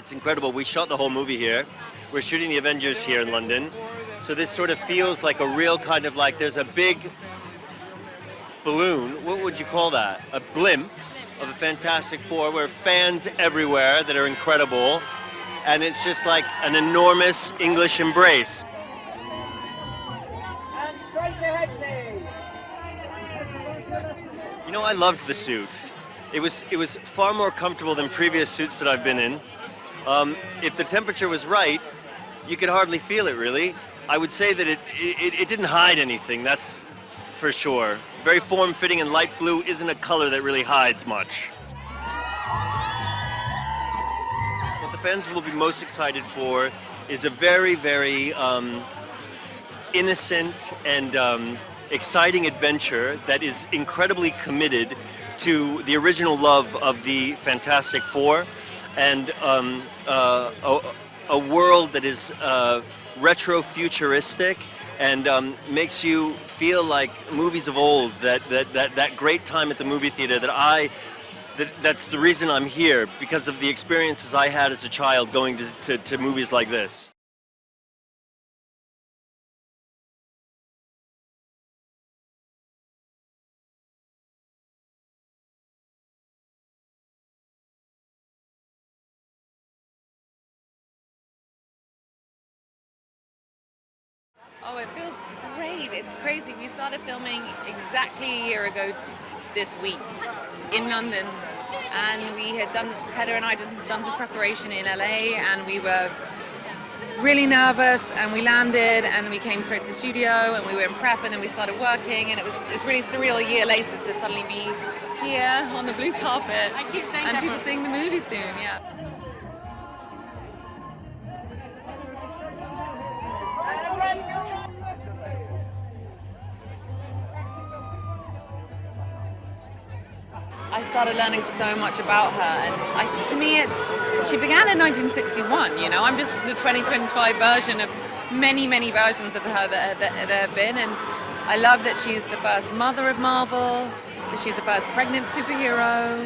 It's incredible. We shot the whole movie here. We're shooting the Avengers here in London. So this sort of feels like a real kind of like there's a big balloon, what would you call that? A blimp of the Fantastic Four where fans everywhere that are incredible. And it's just like an enormous English embrace. And straight ahead, please. You know, I loved the suit. It was far more comfortable than previous suits that I've been in. If the temperature was right, you could hardly feel it really. I would say that it didn't hide anything, that's for sure. Very form-fitting, and light blue isn't a color that really hides much. What the fans will be most excited for is a very, very innocent and exciting adventure that is incredibly committed to the original love of the Fantastic Four, and a world that is retro-futuristic and makes you feel like movies of old, that great time at the movie theater that's the reason I'm here, because of the experiences I had as a child going to movies like this. Oh, it feels great. It's crazy. We started filming exactly a year ago this week in London, and Pedro and I just done some preparation in LA, and we were really nervous, and we landed and we came straight to the studio and we were in prep, and then we started working, and it's really surreal a year later to suddenly be here on the blue carpet and people seeing the movie soon, yeah. I started learning so much about her, and to me she began in 1961, you know. I'm just the 2025 version of many versions of her that there have been, and I love that she's the first mother of Marvel, that she's the first pregnant superhero,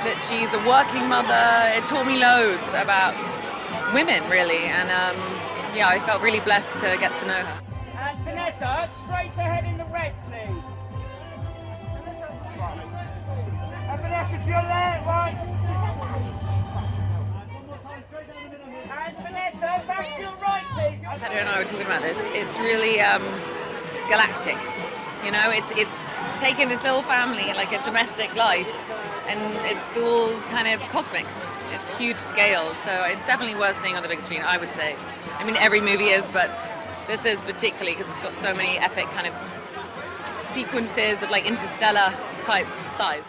that she's a working mother. It taught me loads about women, really, and yeah, I felt really blessed to get to know her. And Vanessa, straight ahead in the red, please. And Vanessa, to your left, right. And Vanessa, back to your right, please. Pedro and I were talking about this. It's really galactic, you know. It's taken this little family, like a domestic life, and it's all kind of cosmic. It's huge scale, so it's definitely worth seeing on the big screen, I would say. I mean, every movie is, but this is particularly because it's got so many epic kind of sequences of like interstellar type size.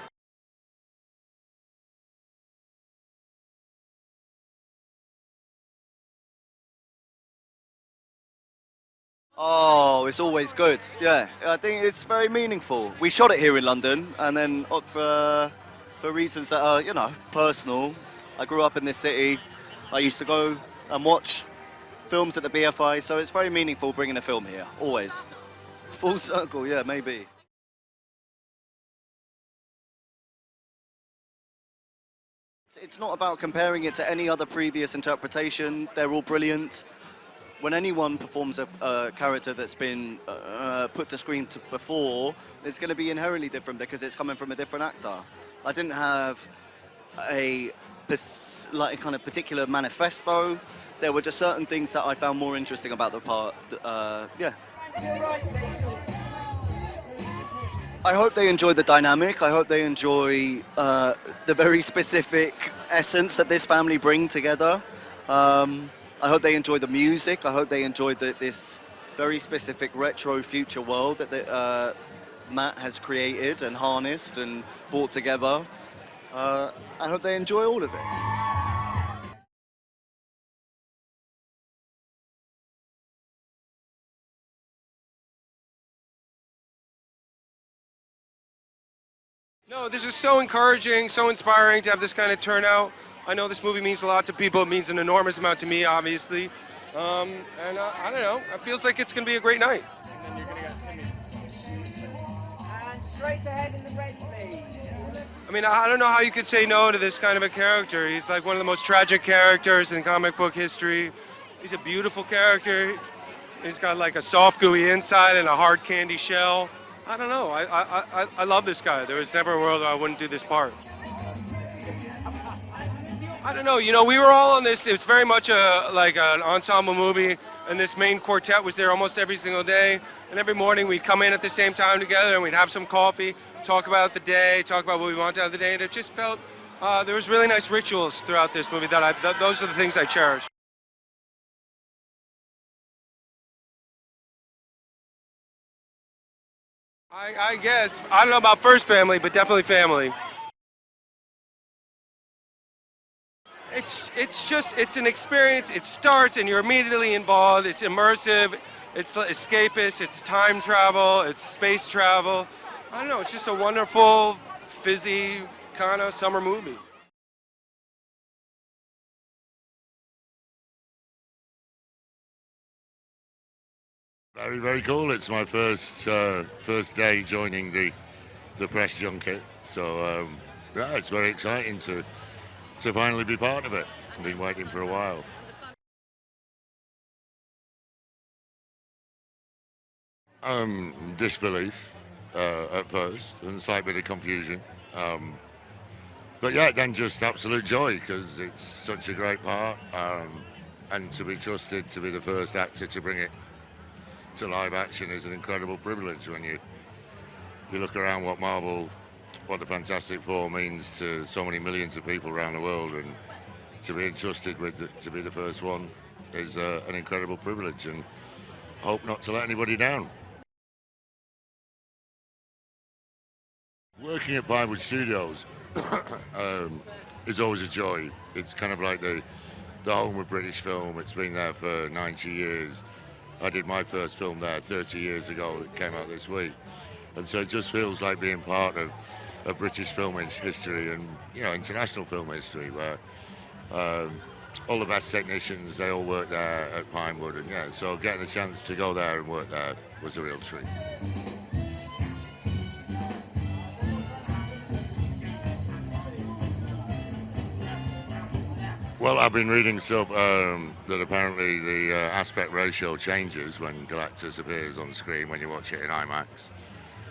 Oh, it's always good. Yeah, I think it's very meaningful. We shot it here in London, and then for reasons that are, you know, personal. I grew up in this city. I used to go and watch films at the BFI, so it's very meaningful bringing a film here, always. Full circle, yeah, maybe. It's not about comparing it to any other previous interpretation. They're all brilliant. When anyone performs a character that's been put to screen before, it's going to be inherently different because it's coming from a different actor. I didn't have a kind of particular manifesto. There were just certain things that I found more interesting about the part. Yeah. I hope they enjoy the dynamic. I hope they enjoy the very specific essence that this family bring together. I hope they enjoy the music. I hope they enjoy this very specific retro future world that Matt has created and harnessed and brought together. I hope they enjoy all of it. No, this is so encouraging, so inspiring to have this kind of turnout. I know this movie means a lot to people. It means an enormous amount to me, obviously. I don't know. It feels like it's going to be a great night. And straight ahead in the red, please. I mean, I don't know how you could say no to this kind of a character. He's like one of the most tragic characters in comic book history. He's a beautiful character. He's got like a soft, gooey inside and a hard candy shell. I don't know. I love this guy. There was never a world where I wouldn't do this part. I don't know. You know, we were all on this. It was very much like an ensemble movie, and this main quartet was there almost every single day. And every morning we'd come in at the same time together, and we'd have some coffee, talk about the day, talk about what we wanted out of the day, and it just felt there was really nice rituals throughout this movie that those are the things I cherish. I guess I don't know about first family, but definitely family. It's an experience. It starts and you're immediately involved. It's immersive. It's escapist. It's time travel. It's space travel. I don't know. It's just a wonderful, fizzy kind of summer movie. Very, very cool. It's my first day joining the press junket, so yeah, it's very exciting to finally be part of it. I've been waiting for a while. Disbelief at first, and a slight bit of confusion. But yeah, then just absolute joy because it's such a great part, and to be trusted to be the first actor to bring it to live action is an incredible privilege when you look around what the Fantastic Four means to so many millions of people around the world, and to be entrusted to be the first one is an incredible privilege, and I hope not to let anybody down. Working at Pinewood Studios is always a joy. It's kind of like the home of British film. It's been there for 90 years. I did my first film there 30 years ago. It came out this week. And so it just feels like being part of British film history and, you know, international film history, where all the best technicians, they all work there at Pinewood. And yeah, so getting a chance to go there and work there was a real treat. Well, I've been reading stuff that apparently the aspect ratio changes when Galactus appears on screen when you watch it in IMAX.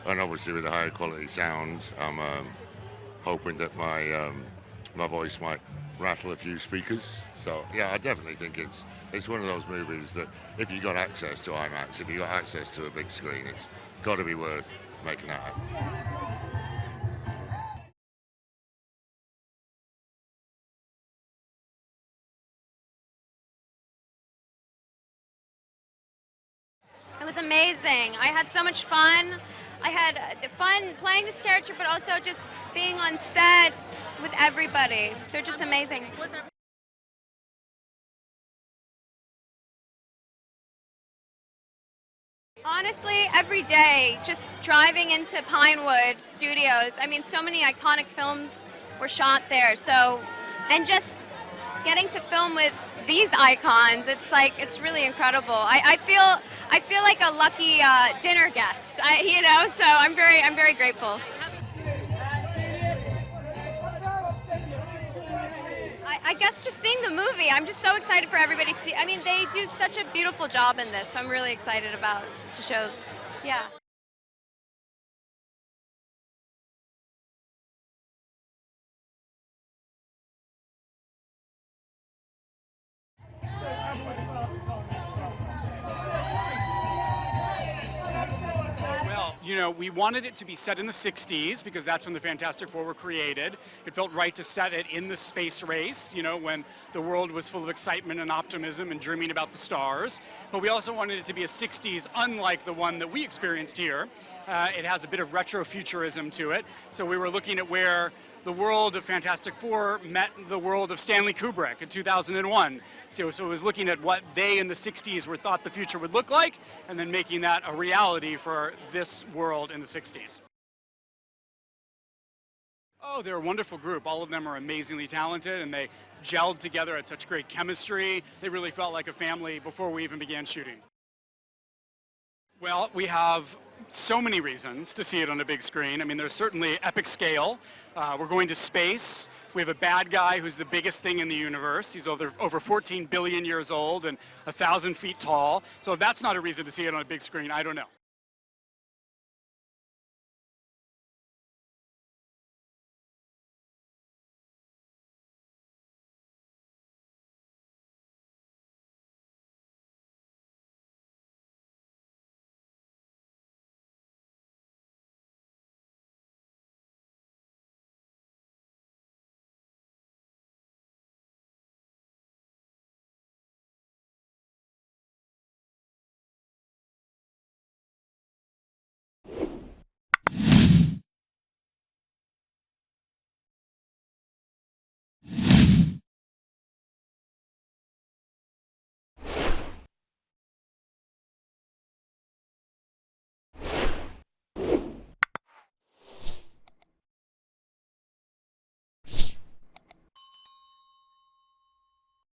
And obviously with a higher quality sound, I'm hoping that my voice might rattle a few speakers. So yeah, I definitely think it's one of those movies that if you got access to IMAX, if you got access to a big screen, it's got to be worth making that happen. It was amazing. I had so much fun. I had fun playing this character, but also just being on set with everybody. They're just amazing. Honestly, every day, just driving into Pinewood Studios. I mean, so many iconic films were shot there. So, and just getting to film with these icons, it's really incredible. I feel like a lucky dinner guest, so I'm very grateful. I guess just seeing the movie, I'm just so excited for everybody to see. I mean, they do such a beautiful job in this, so I'm really excited to show, yeah. You know, we wanted it to be set in the 60s because that's when the Fantastic Four were created. It felt right to set it in the space race, you know, when the world was full of excitement and optimism and dreaming about the stars. But we also wanted it to be a 60s unlike the one that we experienced here. It has a bit of retrofuturism to it. So we were looking at where the world of Fantastic Four met the world of Stanley Kubrick in 2001. So it was looking at what they in the 60s were thought the future would look like, and then making that a reality for this world in the 60s. Oh, they're a wonderful group. All of them are amazingly talented, and they gelled together at such great chemistry. They really felt like a family before we even began shooting. Well, we have so many reasons to see it on a big screen. I mean, there's certainly epic scale. We're going to space. We have a bad guy who's the biggest thing in the universe. He's over 14 billion years old and 1,000 feet tall. So if that's not a reason to see it on a big screen, I don't know.